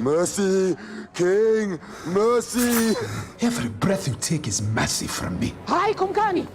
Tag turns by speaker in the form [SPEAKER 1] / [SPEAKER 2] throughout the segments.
[SPEAKER 1] Mercy, King, mercy!
[SPEAKER 2] Every breath you take is mercy from me.
[SPEAKER 3] Hi, Kumkani!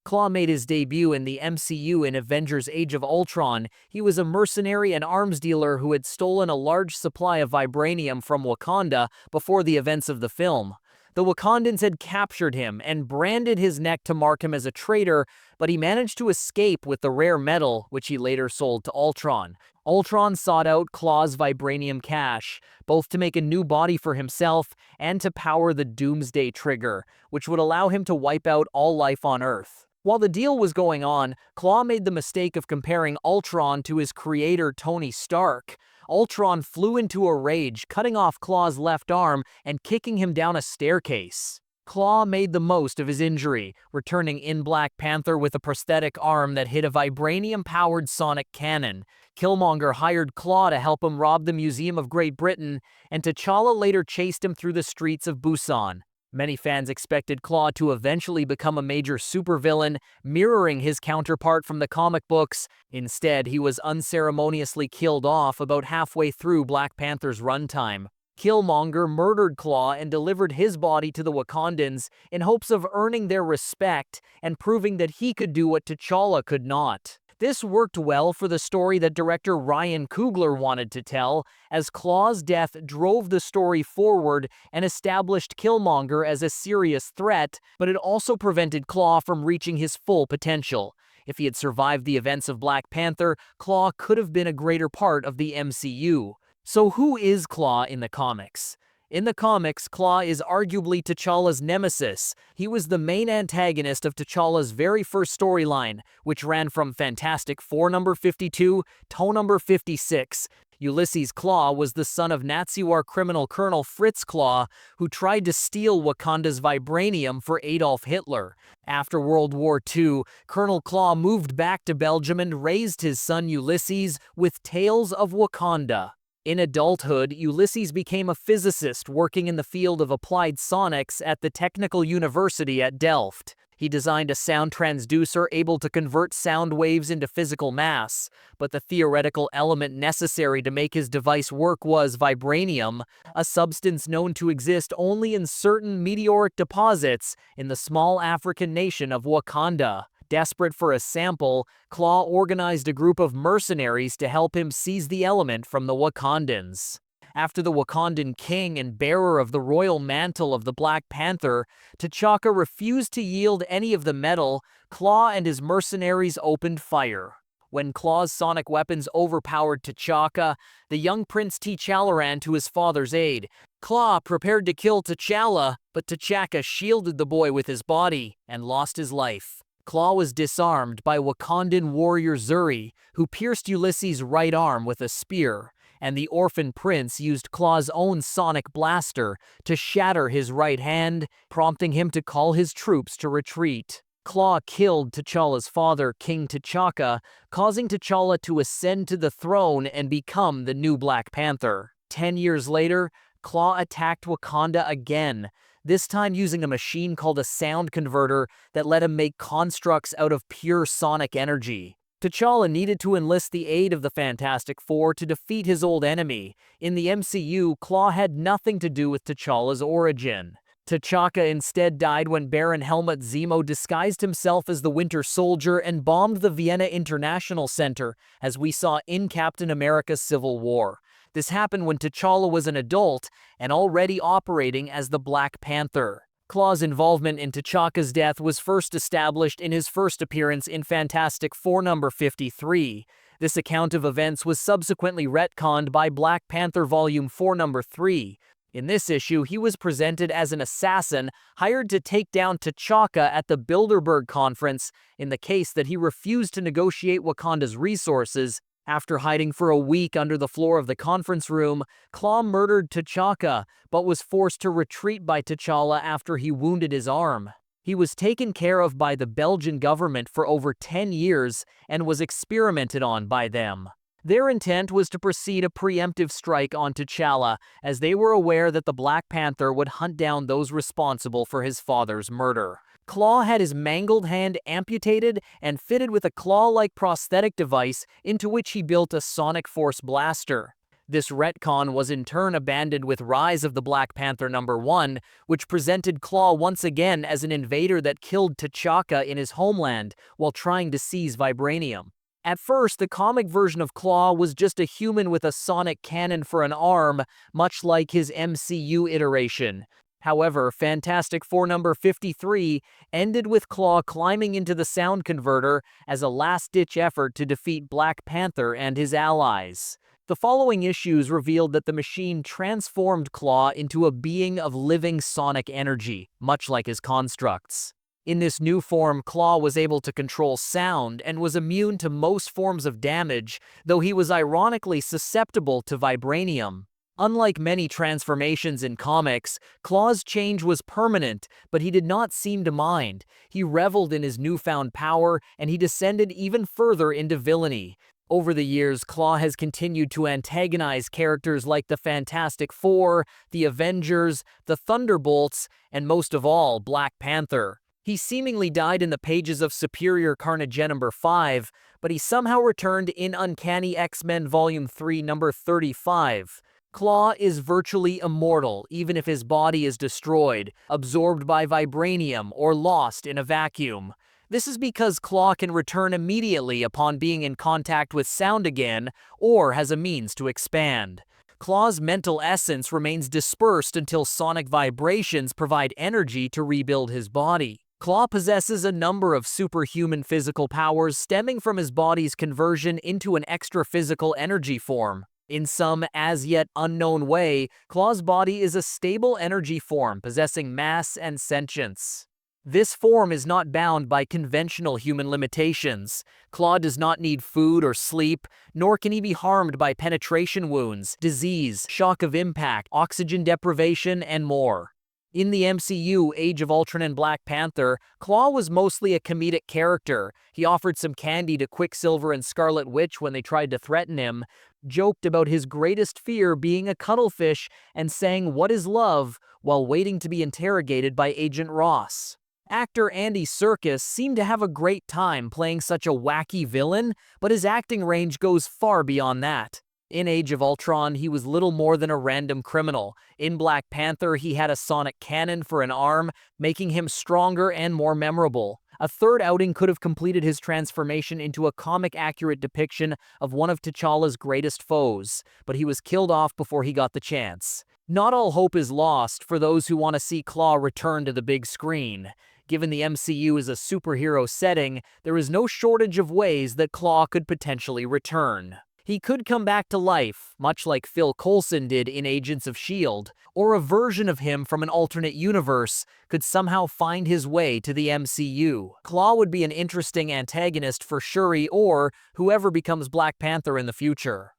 [SPEAKER 4] Klaw made his debut in the MCU in Avengers Age of Ultron. He was a mercenary and arms dealer who had stolen a large supply of Vibranium from Wakanda before the events of the film. The Wakandans had captured him and branded his neck to mark him as a traitor, but he managed to escape with the rare metal, which he later sold to Ultron. Ultron sought out Klaw's Vibranium cache, both to make a new body for himself and to power the Doomsday Trigger, which would allow him to wipe out all life on Earth. While the deal was going on, Klaw made the mistake of comparing Ultron to his creator Tony Stark. Ultron flew into a rage, cutting off Klaw's left arm and kicking him down a staircase. Klaw made the most of his injury, returning in Black Panther with a prosthetic arm that hit a Vibranium-powered sonic cannon. Killmonger hired Klaw to help him rob the Museum of Great Britain, and T'Challa later chased him through the streets of Busan. Many fans expected Klaw to eventually become a major supervillain, mirroring his counterpart from the comic books. Instead, he was unceremoniously killed off about halfway through Black Panther's runtime. Killmonger murdered Klaw and delivered his body to the Wakandans in hopes of earning their respect and proving that he could do what T'Challa could not. This worked well for the story that director Ryan Coogler wanted to tell, as Klaw's death drove the story forward and established Killmonger as a serious threat, but it also prevented Klaw from reaching his full potential. If he had survived the events of Black Panther, Klaw could have been a greater part of the MCU. So who is Klaw in the comics? In the comics, Klaw is arguably T'Challa's nemesis. He was the main antagonist of T'Challa's very first storyline, which ran from Fantastic Four number 52 to number 56. Ulysses Klaue was the son of Nazi war criminal Colonel Fritz Klaue, who tried to steal Wakanda's Vibranium for Adolf Hitler. After World War II, Colonel Klaue moved back to Belgium and raised his son Ulysses with tales of Wakanda. In adulthood, Ulysses became a physicist working in the field of applied sonics at the Technical University at Delft. He designed a sound transducer able to convert sound waves into physical mass, but the theoretical element necessary to make his device work was Vibranium, a substance known to exist only in certain meteoric deposits in the small African nation of Wakanda. Desperate for a sample, Klaw organized a group of mercenaries to help him seize the element from the Wakandans. After the Wakandan king and bearer of the royal mantle of the Black Panther, T'Chaka refused to yield any of the metal. Klaw and his mercenaries opened fire. When Klaw's sonic weapons overpowered T'Chaka, the young Prince T'Challa ran to his father's aid. Klaw prepared to kill T'Challa, but T'Chaka shielded the boy with his body and lost his life. Klaw was disarmed by Wakandan warrior Zuri, who pierced Ulysses' right arm with a spear, and the orphan prince used Klaw's own sonic blaster to shatter his right hand, prompting him to call his troops to retreat. Klaw killed T'Challa's father, King T'Chaka, causing T'Challa to ascend to the throne and become the new Black Panther. 10 years later, Klaw attacked Wakanda again, this time using a machine called a sound converter that let him make constructs out of pure sonic energy. T'Challa needed to enlist the aid of the Fantastic Four to defeat his old enemy. In the MCU, Klaw had nothing to do with T'Challa's origin. T'Chaka instead died when Baron Helmut Zemo disguised himself as the Winter Soldier and bombed the Vienna International Center, as we saw in Captain America's Civil War. This happened when T'Challa was an adult and already operating as the Black Panther. Klaw's involvement in T'Chaka's death was first established in his first appearance in Fantastic Four number 53. This account of events was subsequently retconned by Black Panther Volume 4 number 3. In this issue, he was presented as an assassin hired to take down T'Chaka at the Bilderberg Conference in the case that he refused to negotiate Wakanda's resources. After hiding for a week under the floor of the conference room, Klaw murdered T'Chaka, but was forced to retreat by T'Challa after he wounded his arm. He was taken care of by the Belgian government for over 10 years and was experimented on by them. Their intent was to proceed a preemptive strike on T'Challa, as they were aware that the Black Panther would hunt down those responsible for his father's murder. Klaw had his mangled hand amputated and fitted with a claw-like prosthetic device into which he built a sonic force blaster. This retcon was in turn abandoned with Rise of the Black Panther #1, which presented Klaue once again as an invader that killed T'Chaka in his homeland while trying to seize Vibranium. At first, the comic version of Klaue was just a human with a sonic cannon for an arm, much like his MCU iteration. However, Fantastic Four #53 ended with Klaue climbing into the sound converter as a last-ditch effort to defeat Black Panther and his allies. The following issues revealed that the machine transformed Klaue into a being of living sonic energy, much like his constructs. In this new form, Klaue was able to control sound and was immune to most forms of damage, though he was ironically susceptible to Vibranium. Unlike many transformations in comics, Klaw's change was permanent, but he did not seem to mind. He reveled in his newfound power, and he descended even further into villainy. Over the years, Klaue has continued to antagonize characters like the Fantastic Four, the Avengers, the Thunderbolts, and most of all, Black Panther. He seemingly died in the pages of Superior Carnage #5, but he somehow returned in Uncanny X-Men Volume 3 #35. Klaue is virtually immortal, even if his body is destroyed, absorbed by Vibranium, or lost in a vacuum. This is because Klaue can return immediately upon being in contact with sound again, or has a means to expand. Klaw's mental essence remains dispersed until sonic vibrations provide energy to rebuild his body. Klaue possesses a number of superhuman physical powers stemming from his body's conversion into an extra-physical energy form. In some as-yet unknown way, Klaw's body is a stable energy form possessing mass and sentience. This form is not bound by conventional human limitations. Klaue does not need food or sleep, nor can he be harmed by penetration wounds, disease, shock of impact, oxygen deprivation, and more. In the MCU, Age of Ultron and Black Panther, Klaue was mostly a comedic character. He offered some candy to Quicksilver and Scarlet Witch when they tried to threaten him, joked about his greatest fear being a cuttlefish, and sang "What is Love" while waiting to be interrogated by Agent Ross. Actor Andy Serkis seemed to have a great time playing such a wacky villain, but his acting range goes far beyond that. In Age of Ultron, he was little more than a random criminal. In Black Panther, he had a sonic cannon for an arm, making him stronger and more memorable. A third outing could have completed his transformation into a comic-accurate depiction of one of T'Challa's greatest foes, but he was killed off before he got the chance. Not all hope is lost for those who want to see Klaue return to the big screen. Given the MCU is a superhero setting, there is no shortage of ways that Klaue could potentially return. He could come back to life, much like Phil Coulson did in Agents of S.H.I.E.L.D., or a version of him from an alternate universe could somehow find his way to the MCU. Klaue would be an interesting antagonist for Shuri or whoever becomes Black Panther in the future.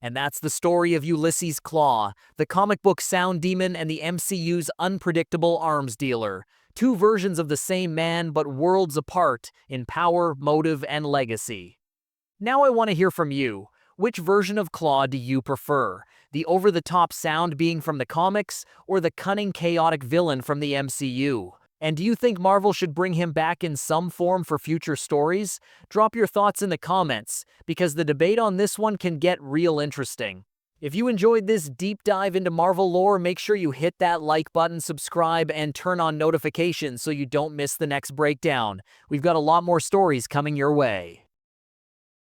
[SPEAKER 4] And that's the story of Ulysses Klaue, the comic book sound demon and the MCU's unpredictable arms dealer. Two versions of the same man, but worlds apart in power, motive, and legacy. Now I want to hear from you. Which version of Klaue do you prefer? The over-the-top sound being from the comics, or the cunning, chaotic villain from the MCU? And do you think Marvel should bring him back in some form for future stories? Drop your thoughts in the comments, because the debate on this one can get real interesting. If you enjoyed this deep dive into Marvel lore, make sure you hit that like button, subscribe, and turn on notifications so you don't miss the next breakdown. We've got a lot more stories coming your way.